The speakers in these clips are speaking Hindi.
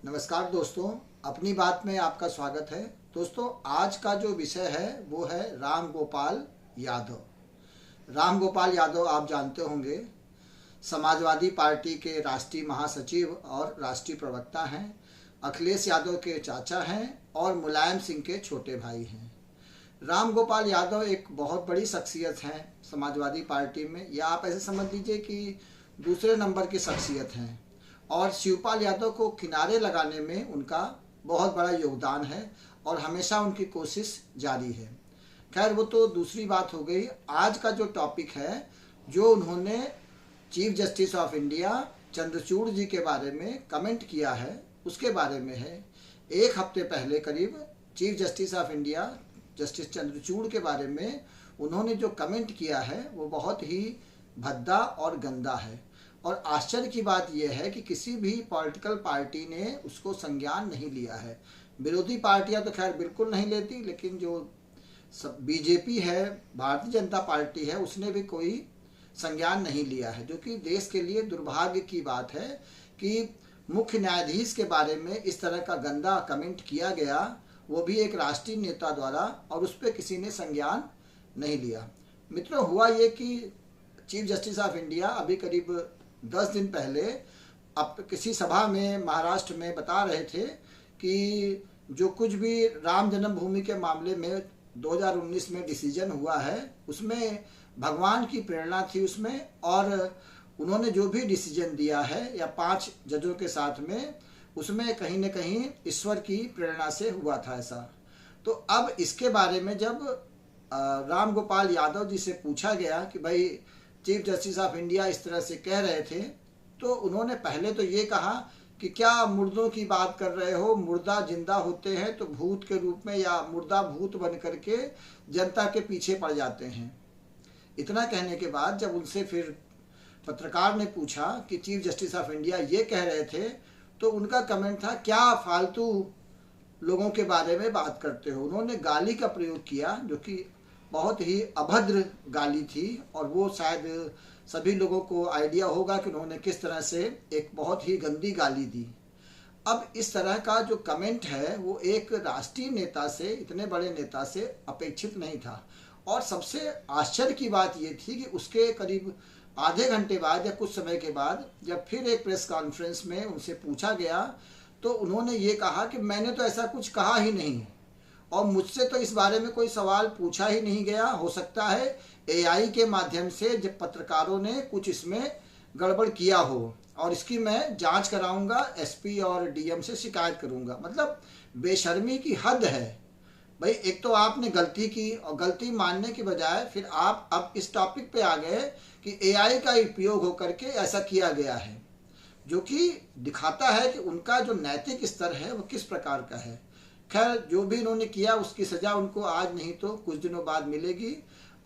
नमस्कार दोस्तों, अपनी बात में आपका स्वागत है। दोस्तों, आज का जो विषय है वो है राम गोपाल यादव। राम गोपाल यादव आप जानते होंगे, समाजवादी पार्टी के राष्ट्रीय महासचिव और राष्ट्रीय प्रवक्ता हैं। अखिलेश यादव के चाचा हैं और मुलायम सिंह के छोटे भाई हैं। राम गोपाल यादव एक बहुत बड़ी शख्सियत हैं समाजवादी पार्टी में, या आप ऐसे समझ लीजिए कि दूसरे नंबर की शख्सियत हैं। और शिवपाल यादव को किनारे लगाने में उनका बहुत बड़ा योगदान है और हमेशा उनकी कोशिश जारी है। खैर, वो तो दूसरी बात हो गई। आज का जो टॉपिक है, जो उन्होंने chief justice of India Chandrachud ji के बारे में कमेंट किया है, उसके बारे में है। एक हफ्ते पहले करीब chief justice of India justice Chandrachud के बारे में उन्होंने जो कमेंट किया है वो बहुत ही भद्दा और गंदा है। और आश्चर्य की बात यह है कि किसी भी पॉलिटिकल पार्टी ने उसको संज्ञान नहीं लिया है। विरोधी पार्टियां तो खैर बिल्कुल नहीं लेती, लेकिन जो बीजेपी है, भारतीय जनता पार्टी है, उसने भी कोई संज्ञान नहीं लिया है, जो कि देश के लिए दुर्भाग्य की बात है कि मुख्य न्यायाधीश के बारे में इस तरह का गंदा कमेंट किया गया, वो भी एक राष्ट्रीय नेता द्वारा, और उस पर किसी ने संज्ञान नहीं लिया। मित्रों, हुआ ये कि चीफ जस्टिस ऑफ इंडिया अभी करीब 10 दिन पहले अब किसी सभा में महाराष्ट्र में बता रहे थे कि जो कुछ भी राम जन्मभूमि के मामले में 2019 में डिसीजन हुआ है, उसमें भगवान की प्रेरणा थी उसमें, और उन्होंने जो भी डिसीजन दिया है या 5 जजों के साथ में, उसमें कहीं न कहीं ईश्वर की प्रेरणा से हुआ था ऐसा। तो अब इसके बारे में जब राम गोपाल यादव जी से पूछा गया कि भाई चीफ जस्टिस ऑफ इंडिया इस तरह से कह रहे थे, तो उन्होंने पहले तो ये कहा कि क्या मुर्दों की बात कर रहे हो, मुर्दा जिंदा होते हैं तो भूत के रूप में, या मुर्दा भूत बन करके जनता के पीछे पड़ जाते हैं। इतना कहने के बाद जब उनसे फिर पत्रकार ने पूछा कि चीफ जस्टिस ऑफ इंडिया ये कह रहे थे, तो उनका कमेंट था, क्या फालतू लोगों के बारे में बात करते हो। उन्होंने गाली का प्रयोग किया, जो कि बहुत ही अभद्र गाली थी, और वो शायद सभी लोगों को आइडिया होगा कि उन्होंने किस तरह से एक बहुत ही गंदी गाली दी। अब इस तरह का जो कमेंट है वो एक राष्ट्रीय नेता से, इतने बड़े नेता से अपेक्षित नहीं था। और सबसे आश्चर्य की बात ये थी कि उसके करीब आधे घंटे बाद या कुछ समय के बाद जब फिर एक प्रेस कॉन्फ्रेंस में उनसे पूछा गया, तो उन्होंने ये कहा कि मैंने तो ऐसा कुछ कहा ही नहीं, और मुझसे तो इस बारे में कोई सवाल पूछा ही नहीं गया। हो सकता है एआई के माध्यम से जब पत्रकारों ने कुछ इसमें गड़बड़ किया हो, और इसकी मैं जांच कराऊंगा, एसपी और डीएम से शिकायत करूंगा। मतलब बेशर्मी की हद है भाई। एक तो आपने गलती की, और गलती मानने के बजाय फिर आप अब इस टॉपिक पे आ गए कि एआई का उपयोग होकर के ऐसा किया गया है, जो कि दिखाता है कि उनका जो नैतिक स्तर है वो किस प्रकार का है। खैर, जो भी इन्होंने किया उसकी सज़ा उनको आज नहीं तो कुछ दिनों बाद मिलेगी।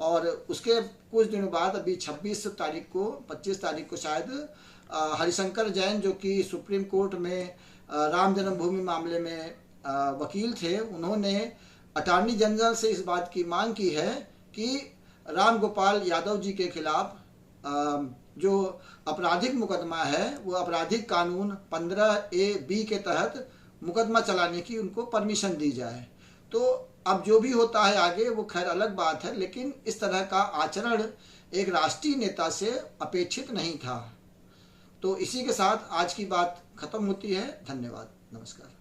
और उसके कुछ दिनों बाद अभी 26 तारीख को, 25 तारीख को शायद, हरिशंकर जैन, जो कि सुप्रीम कोर्ट में राम जन्मभूमि मामले में वकील थे, उन्होंने अटॉर्नी जनरल से इस बात की मांग की है कि राम गोपाल यादव जी के खिलाफ जो आपराधिक मुकदमा है, वो आपराधिक कानून 15A(b) के तहत मुकदमा चलाने की उनको परमिशन दी जाए। तो अब जो भी होता है आगे वो खैर अलग बात है, लेकिन इस तरह का आचरण एक राष्ट्रीय नेता से अपेक्षित नहीं था। तो इसी के साथ आज की बात खत्म होती है। धन्यवाद, नमस्कार।